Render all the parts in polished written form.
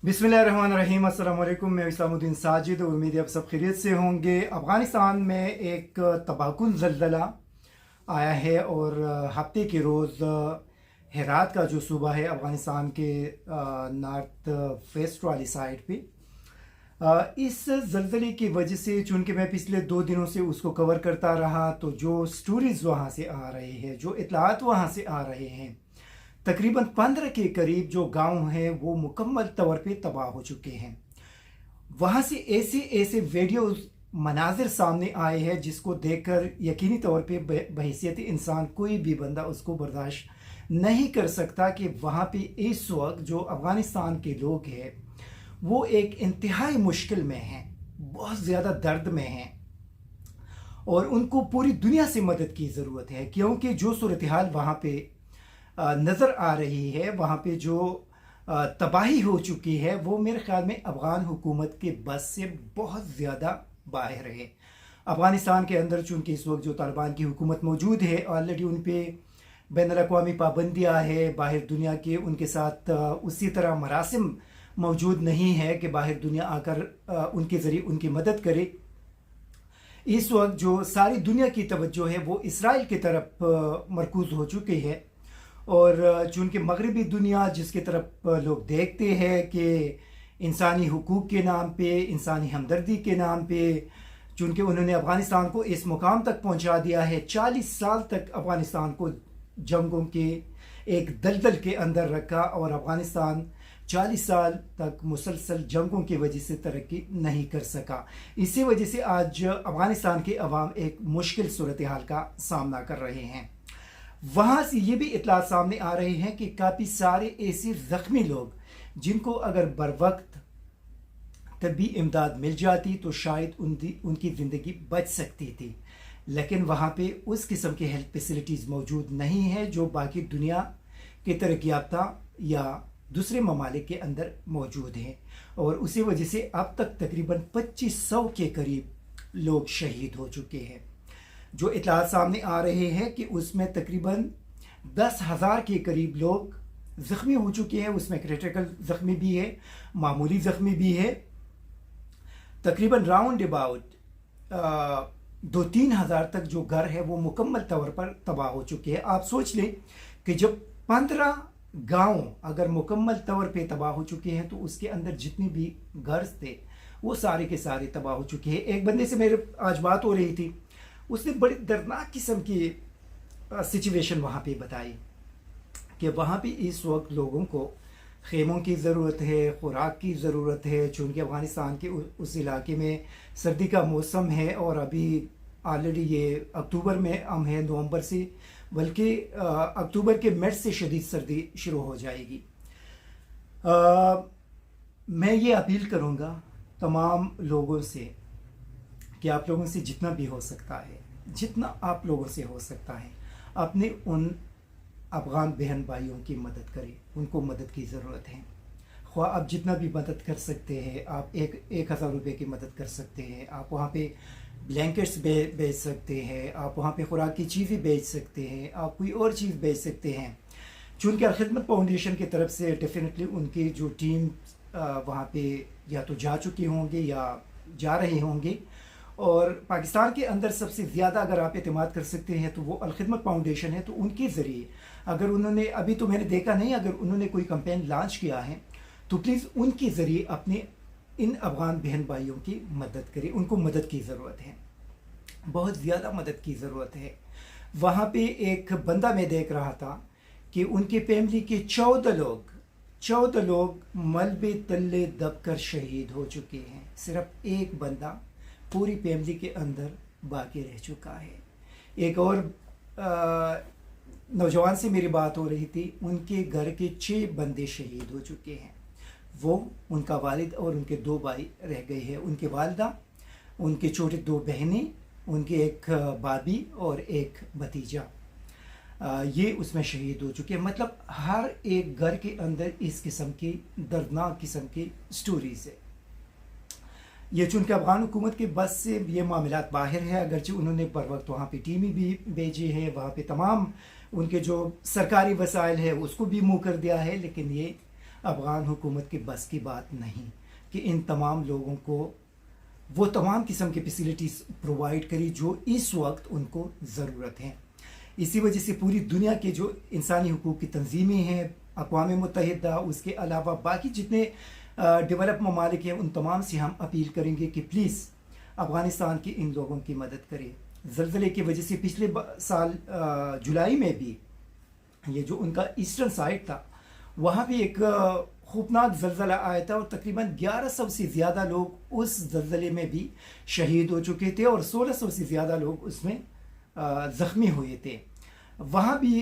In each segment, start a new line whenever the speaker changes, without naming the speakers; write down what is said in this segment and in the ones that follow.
बिस्मिल्लाहिर्रहमानिर्रहीम। अस्सलाम वालेकुम। मैं इस्लामुद्दीन साजिद। उम्मीद है आप सब खैरियत से होंगे। अफ़गानिस्तान में एक तबाहकुन ज़लज़ला आया है और हफ्ते के रोज़ हेरात का जो सूबा है अफ़गानिस्तान के नॉर्थ वेस्ट वाली साइड पे, इस ज़लज़ले की वजह से चूँकि मैं पिछले 2 दिनों से उसको कवर करता रहा, तो जो स्टोरीज़ वहाँ से आ रहे हैं, जो इतलात वहाँ से आ रहे हैं, तकरीबन 15 के करीब जो गांव हैं वो मुकम्मल तौर पे तबाह हो चुके हैं। वहाँ से ऐसे ऐसे वीडियोस मनाजिर सामने आए हैं जिसको देखकर यकीनी तौर पे बहैसियत इंसान कोई भी बंदा उसको बर्दाश्त नहीं कर सकता कि वहाँ पे इस वक्त जो अफ़गानिस्तान के लोग हैं वो एक इंतहाई मुश्किल में हैं, बहुत ज़्यादा दर्द में हैं और उनको पूरी दुनिया से मदद की ज़रूरत है। क्योंकि जो सूरत हाल वहाँ पे नज़र आ रही है, वहाँ पे जो तबाही हो चुकी है, वो मेरे ख्याल में अफ़गान हुकूमत के बस से बहुत ज़्यादा बाहर है। अफ़गानिस्तान के अंदर चूँकि इस वक्त जो तालिबान की हुकूमत मौजूद है, ऑलरेडी उन पर बैनुल-अक़वामी पाबंदियाँ है, बाहर दुनिया के उनके साथ उसी तरह मरासिम मौजूद नहीं है कि बाहर दुनिया आकर उनके ज़रिए उनकी मदद करे। इस वक्त जो सारी दुनिया की तवज्जो है वो इसराइल की तरफ मरकूज़ हो चुकी है और चूँकि मगरबी दुनिया जिसकी तरफ लोग देखते हैं कि इंसानी हुकूक के नाम पे, इंसानी हमदर्दी के नाम पे, चूँकि उन्होंने अफ़गानिस्तान को इस मुकाम तक पहुँचा दिया है, 40 साल तक अफ़गानिस्तान को जंगों के एक दलदल के अंदर रखा और अफ़गानिस्तान 40 साल तक मुसलसल जंगों की वजह से तरक्की नहीं कर सका। इसी वजह से आज अफ़गानिस्तान के अवाम एक मुश्किल सूरत हाल का सामना कर रहे हैं। वहाँ से ये भी इतला सामने आ रही हैं कि काफ़ी सारे ऐसे ज़ख्मी लोग जिनको अगर बर वक्त तबी इमदाद मिल जाती तो शायद उनकी ज़िंदगी बच सकती थी, लेकिन वहाँ पे उस किस्म की हेल्थ फैसिलिटीज़ मौजूद नहीं है जो बाकी दुनिया के तरक्की याफ्ता या दूसरे ममालिक के अंदर मौजूद हैं और उसी वजह से अब तक तकरीबन 2500 के करीब लोग शहीद हो चुके हैं। जो इतलात सामने आ रहे हैं कि उसमें तकरीबन 10,000 के करीब लोग ज़ख्मी हो चुके हैं, उसमें क्रिटिकल ज़ख्मी भी है, मामूली ज़ख्मी भी है। तकरीबन राउंड अबाउट 2-3 हज़ार तक जो घर है वो मुकम्मल तौर पर तबाह हो चुके हैं। आप सोच लें कि जब 15 गांव अगर मुकम्मल तौर पे तबाह हो चुके हैं तो उसके अंदर जितने भी घर थे वो सारे के सारे तबाह हो चुके हैं। एक बंदे से मेरे आज बात हो रही थी, उसने बड़ी दर्दनाक किस्म की सिचुएशन वहाँ पे बताई कि वहाँ पे इस वक्त लोगों को खेमों की ज़रूरत है, खुराक की ज़रूरत है, चूँकि अफ़गानिस्तान के उस इलाके में सर्दी का मौसम है और अभी ऑलरेडी ये अक्टूबर में हम है, नवंबर से बल्कि अक्टूबर के मिड से शदीद सर्दी शुरू हो जाएगी। मैं ये अपील करूँगा तमाम लोगों से कि आप लोगों से जितना भी हो सकता है, जितना आप लोगों से हो सकता है, अपने उन अफ़गान बहन भाइयों की मदद करें, उनको मदद की ज़रूरत है। ख्वाह आप जितना भी मदद कर सकते हैं, आप 1,000 रुपये की मदद कर सकते हैं, आप वहाँ पे ब्लैंकेट्स बेच सकते हैं, आप वहाँ पे खुराक की चीज़ें बेच सकते हैं, आप कोई और चीज़ बेच सकते हैं। चूँकि अलखिदमत फाउंडेशन की तरफ से डेफिनेटली उनकी जो टीम वहाँ पे या तो जा चुके होंगे या जा रहे होंगे और पाकिस्तान के अंदर सबसे ज़्यादा अगर आप एतमाद कर सकते हैं तो वो अलखिदमत फाउंडेशन है। तो उनके ज़रिए अगर उन्होंने, अभी तो मैंने देखा नहीं, अगर उन्होंने कोई कैंपेन लॉन्च किया है तो प्लीज़ उनके ज़रिए अपने इन अफ़गान बहन भाइयों की मदद करें। उनको मदद की ज़रूरत है, बहुत ज़्यादा मदद की ज़रूरत है। वहाँ पे एक बंदा मैं देख रहा था कि उनके फैमिली के 14 लोग मलबे तले दब कर शहीद हो चुके हैं। सिर्फ एक बंदा पूरी फैमिली के अंदर बाकी रह चुका है। एक और नौजवान से मेरी बात हो रही थी, उनके घर के 6 बंदे शहीद हो चुके हैं। वो, उनका वालिद और उनके 2 भाई रह गए हैं, उनके वालिदा, उनके छोटे 2 बहनें, उनके एक भाभी और एक भतीजा, ये उसमें शहीद हो चुके हैं। मतलब हर एक घर के अंदर इस किस्म की दर्दनाक किस्म की स्टोरीज है। ये चूँकि अफ़गान हुकूमत के बस से ये मामलात बाहर है, अगरचे उन्होंने बर वक्त वहाँ पे टीमें भी भेजी हैं, वहाँ पे तमाम उनके जो सरकारी वसाइल है उसको भी मुँह कर दिया है, लेकिन ये अफ़गान हुकूमत के बस की बात नहीं कि इन तमाम लोगों को वो तमाम किस्म की फैसिलिटीज़ प्रोवाइड करी जो इस वक्त उनको ज़रूरत है। इसी वजह से पूरी दुनिया के जो इंसानी हुकूक की तंजीमें हैं, अक़वाम मुत्तहिदा, उसके अलावा बाकी जितने डेवलप ममालिक हैं, उन तमाम से हम अपील करेंगे कि प्लीज़ अफ़गानिस्तान के इन लोगों की मदद करें। ज़लज़ले की वजह से पिछले साल जुलाई में भी ये जो उनका ईस्टर्न साइड था वहाँ भी एक खूफनाक ज़लज़ला आया था और तकरीबन 1100 से ज़्यादा लोग उस ज़लज़ले में भी शहीद हो चुके थे और 1600 से ज़्यादा लोग उसमें ज़ख्मी हुए थे। वहाँ भी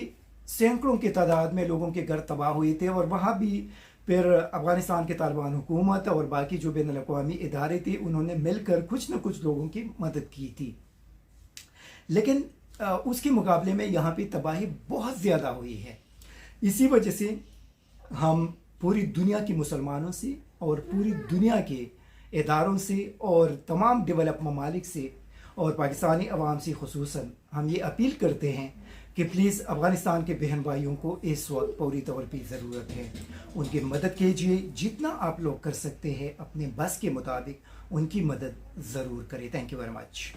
सैकड़ों की तादाद में लोगों के घर तबाह हुए थे और वहाँ भी फिर अफ़गानिस्तान के तालिबान हुकूमत और बाकी जो बैनुल अक़वामी इदारे थे उन्होंने मिलकर कुछ न कुछ लोगों की मदद की थी। लेकिन उसके मुकाबले में यहाँ पे तबाही बहुत ज़्यादा हुई है। इसी वजह से हम पूरी दुनिया के मुसलमानों से और पूरी दुनिया के इदारों से और तमाम डेवलप ममालिक से और पाकिस्तानी अवाम से खुसूसन हम ये अपील करते हैं कि प्लीज़ अफ़गानिस्तान के बहन भाइयों को इस वक्त पूरी तौर पे ज़रूरत है, उनकी मदद कीजिए। जितना आप लोग कर सकते हैं अपने बस के मुताबिक उनकी मदद ज़रूर करें। Thank you very much.